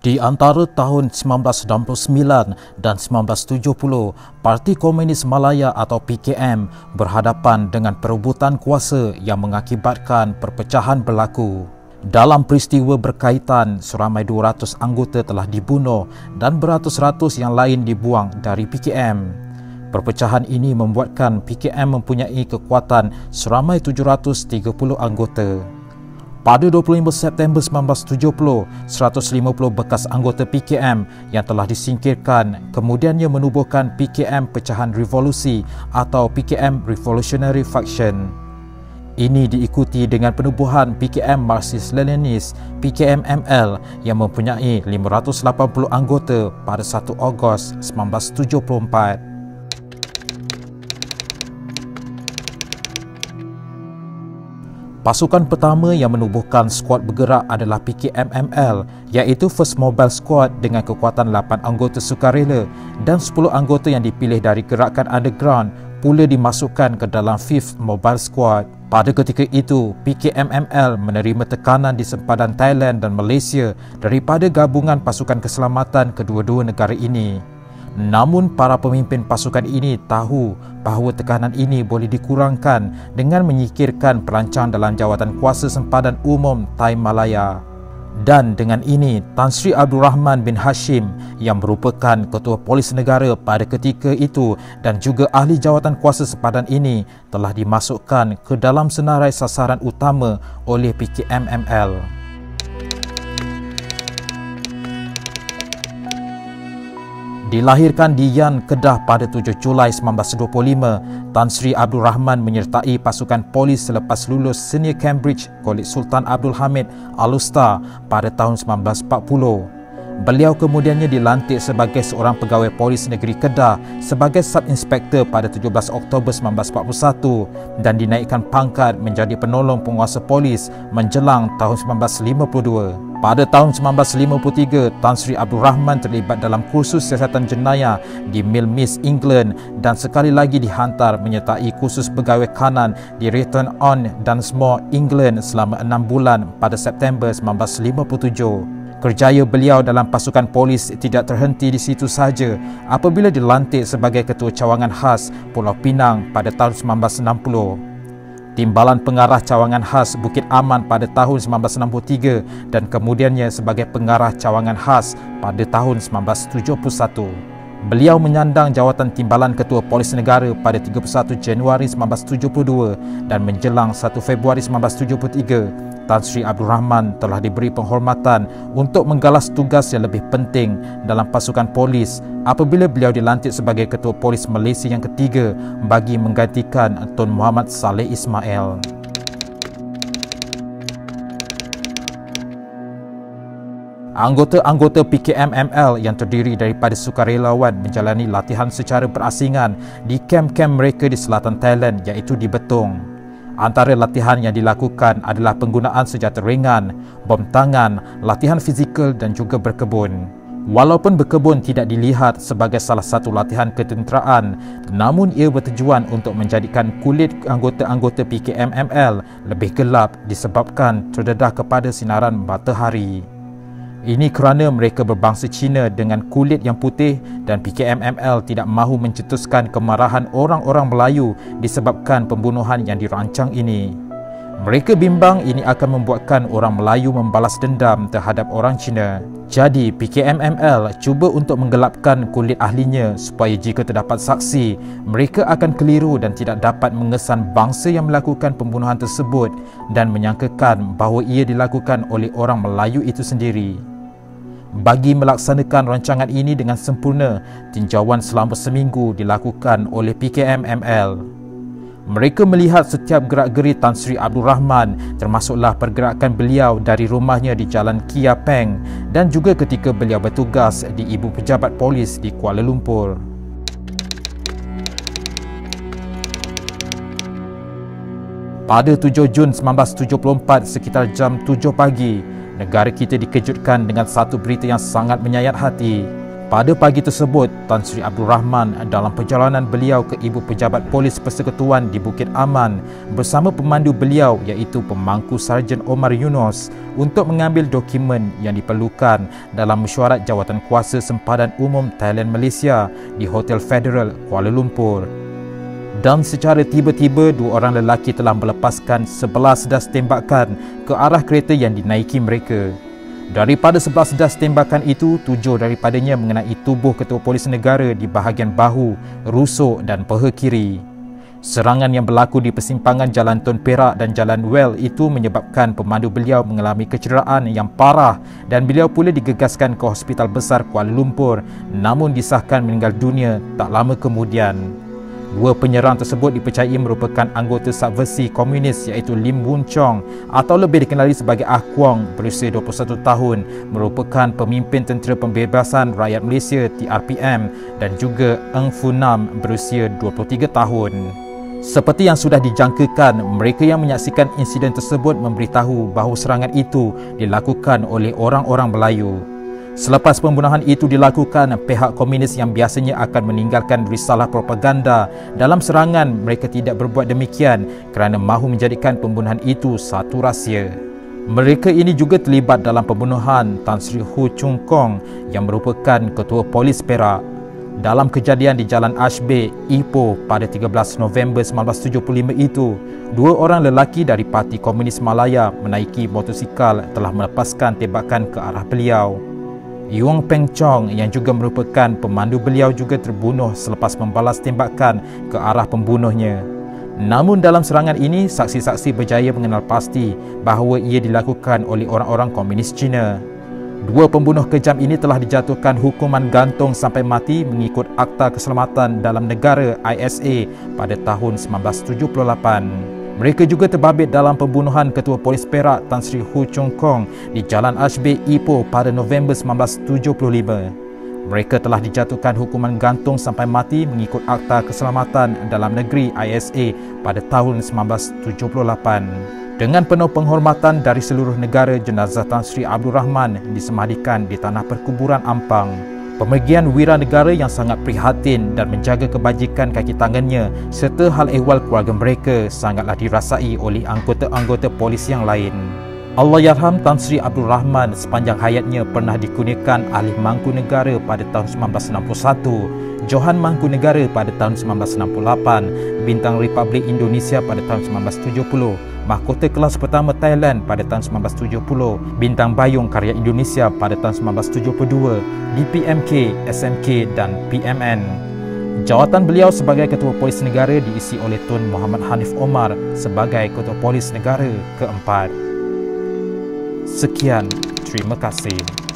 Di antara tahun 1969 dan 1970, Parti Komunis Malaya atau PKM berhadapan dengan perebutan kuasa yang mengakibatkan perpecahan berlaku. Dalam peristiwa berkaitan, seramai 200 anggota telah dibunuh dan beratus-ratus yang lain dibuang dari PKM. Perpecahan ini membuatkan PKM mempunyai kekuatan seramai 730 anggota. Pada 25 September 1970, 150 bekas anggota PKM yang telah disingkirkan kemudiannya menubuhkan PKM Pecahan Revolusi atau PKM Revolutionary Faction. Ini diikuti dengan penubuhan PKM Marxist-Leninis PKM-ML yang mempunyai 580 anggota pada 1 Ogos 1974. Pasukan pertama yang menubuhkan skuad bergerak adalah PKM-ML, iaitu First Mobile Squad dengan kekuatan 8 anggota sukarela dan 10 anggota yang dipilih dari gerakan underground pula dimasukkan ke dalam 5th Mobile Squad. Pada ketika itu, PKM-ML menerima tekanan di sempadan Thailand dan Malaysia daripada gabungan pasukan keselamatan kedua-dua negara ini. Namun para pemimpin pasukan ini tahu bahawa tekanan ini boleh dikurangkan dengan menyingkirkan perancang dalam jawatan kuasa sempadan umum Thai Malaya. Dan dengan ini, Tan Sri Abdul Rahman bin Hashim yang merupakan ketua polis negara pada ketika itu dan juga ahli jawatan kuasa sempadan ini telah dimasukkan ke dalam senarai sasaran utama oleh PKM-ML. Dilahirkan di Yan, Kedah pada 7 Julai 1925, Tan Sri Abdul Rahman menyertai pasukan polis selepas lulus Senior Cambridge College Sultan Abdul Hamid Al-Usta pada tahun 1940. Beliau kemudiannya dilantik sebagai seorang pegawai polis negeri Kedah sebagai sub-inspektor pada 17 Oktober 1941 dan dinaikkan pangkat menjadi penolong penguasa polis menjelang tahun 1952. Pada tahun 1953, Tan Sri Abdul Rahman terlibat dalam kursus siasatan jenayah di Milmis, England dan sekali lagi dihantar menyertai kursus pegawai kanan di Return on Dunsmore, England selama 6 bulan pada September 1957. Kerjaya beliau dalam pasukan polis tidak terhenti di situ sahaja apabila dilantik sebagai Ketua Cawangan Khas Pulau Pinang pada tahun 1960. Timbalan Pengarah Cawangan Khas Bukit Aman pada tahun 1963 dan kemudiannya sebagai Pengarah Cawangan Khas pada tahun 1971. Beliau menyandang jawatan Timbalan Ketua Polis Negara pada 31 Januari 1972 dan menjelang 1 Februari 1973, Tan Sri Abdul Rahman telah diberi penghormatan untuk menggalas tugas yang lebih penting dalam pasukan polis apabila beliau dilantik sebagai Ketua Polis Malaysia yang ketiga bagi menggantikan Tun Muhammad Saleh Ismail. Anggota-anggota PKM-ML yang terdiri daripada sukarelawan menjalani latihan secara berasingan di kem-kem mereka di selatan Thailand iaitu di Betong. Antara latihan yang dilakukan adalah penggunaan senjata ringan, bom tangan, latihan fizikal dan juga berkebun. Walaupun berkebun tidak dilihat sebagai salah satu latihan ketenteraan, namun ia bertujuan untuk menjadikan kulit anggota-anggota PKM-ML lebih gelap disebabkan terdedah kepada sinaran matahari. Ini kerana mereka berbangsa Cina dengan kulit yang putih dan PKM-ML tidak mahu mencetuskan kemarahan orang-orang Melayu disebabkan pembunuhan yang dirancang ini. Mereka bimbang ini akan membuatkan orang Melayu membalas dendam terhadap orang Cina. Jadi PKM-ML cuba untuk menggelapkan kulit ahlinya supaya jika terdapat saksi, mereka akan keliru dan tidak dapat mengesan bangsa yang melakukan pembunuhan tersebut dan menyangkakan bahawa ia dilakukan oleh orang Melayu itu sendiri. Bagi melaksanakan rancangan ini dengan sempurna, tinjauan selama seminggu dilakukan oleh PKM-ML. Mereka melihat setiap gerak-geri Tan Sri Abdul Rahman, termasuklah pergerakan beliau dari rumahnya di Jalan Kia Peng dan juga ketika beliau bertugas di Ibu Pejabat Polis di Kuala Lumpur. Pada 7 Jun 1974 sekitar jam 7 pagi, negara kita dikejutkan dengan satu berita yang sangat menyayat hati. Pada pagi tersebut, Tan Sri Abdul Rahman dalam perjalanan beliau ke Ibu Pejabat Polis Persekutuan di Bukit Aman bersama pemandu beliau iaitu Pemangku Sarjan Omar Yunus untuk mengambil dokumen yang diperlukan dalam mesyuarat Jawatan Kuasa Sempadan Umum Thailand Malaysia di Hotel Federal Kuala Lumpur. Dan secara tiba-tiba, dua orang lelaki telah melepaskan 11 sedas tembakan ke arah kereta yang dinaiki mereka. Daripada 11 sedas tembakan itu, 7 daripadanya mengenai tubuh Ketua Polis Negara di bahagian bahu, rusuk dan peha kiri. Serangan yang berlaku di persimpangan Jalan Tun Perak dan Jalan Well itu menyebabkan pemandu beliau mengalami kecederaan yang parah dan beliau pula digegaskan ke Hospital Besar Kuala Lumpur namun disahkan meninggal dunia tak lama kemudian. Dua penyerang tersebut dipercayai merupakan anggota subversi komunis iaitu Lim Boon Chong atau lebih dikenali sebagai Ah Kuang berusia 21 tahun, merupakan pemimpin Tentera Pembebasan Rakyat Malaysia TRPM, dan juga Eng Fu Nam berusia 23 tahun. Seperti yang sudah dijangkakan, mereka yang menyaksikan insiden tersebut memberitahu bahawa serangan itu dilakukan oleh orang-orang Melayu. Selepas pembunuhan itu dilakukan, pihak komunis yang biasanya akan meninggalkan risalah propaganda dalam serangan, mereka tidak berbuat demikian kerana mahu menjadikan pembunuhan itu satu rahsia. Mereka ini juga terlibat dalam pembunuhan Tan Sri Hu Chung Kong yang merupakan Ketua Polis Perak. Dalam kejadian di Jalan Ashbay, Ipoh pada 13 November 1975 itu, dua orang lelaki dari Parti Komunis Malaya menaiki motosikal telah melepaskan tembakan ke arah beliau. Yung Peng Chong yang juga merupakan pemandu beliau juga terbunuh selepas membalas tembakan ke arah pembunuhnya. Namun dalam serangan ini, saksi-saksi berjaya mengenal pasti bahawa ia dilakukan oleh orang-orang komunis Cina. Dua pembunuh kejam ini telah dijatuhkan hukuman gantung sampai mati mengikut Akta Keselamatan Dalam Negara ISA pada tahun 1978. Mereka juga terbabit dalam pembunuhan Ketua Polis Perak Tan Sri Hu Chung Kong di Jalan Ashbay, Ipoh pada November 1975. Mereka telah dijatuhkan hukuman gantung sampai mati mengikut Akta Keselamatan Dalam Negeri ISA pada tahun 1978. Dengan penuh penghormatan dari seluruh negara, jenazah Tan Sri Abdul Rahman disemadikan di Tanah Perkuburan Ampang. Pemergian wira negara yang sangat prihatin dan menjaga kebajikan kaki tangannya serta hal ehwal keluarga mereka sangatlah dirasai oleh anggota-anggota polis yang lain. Allahyarham Tan Sri Abdul Rahman sepanjang hayatnya pernah dikurniakan Ahli Mangku Negara pada tahun 1961, Johan Mangku Negara pada tahun 1968, Bintang Republik Indonesia pada tahun 1970, Mahkota Kelas Pertama Thailand pada tahun 1970, Bintang Bayung Karya Indonesia pada tahun 1972, DPMK, SMK dan PMN. Jawatan beliau sebagai Ketua Polis Negara diisi oleh Tun Muhammad Hanif Omar sebagai Ketua Polis Negara keempat. Sekian, terima kasih.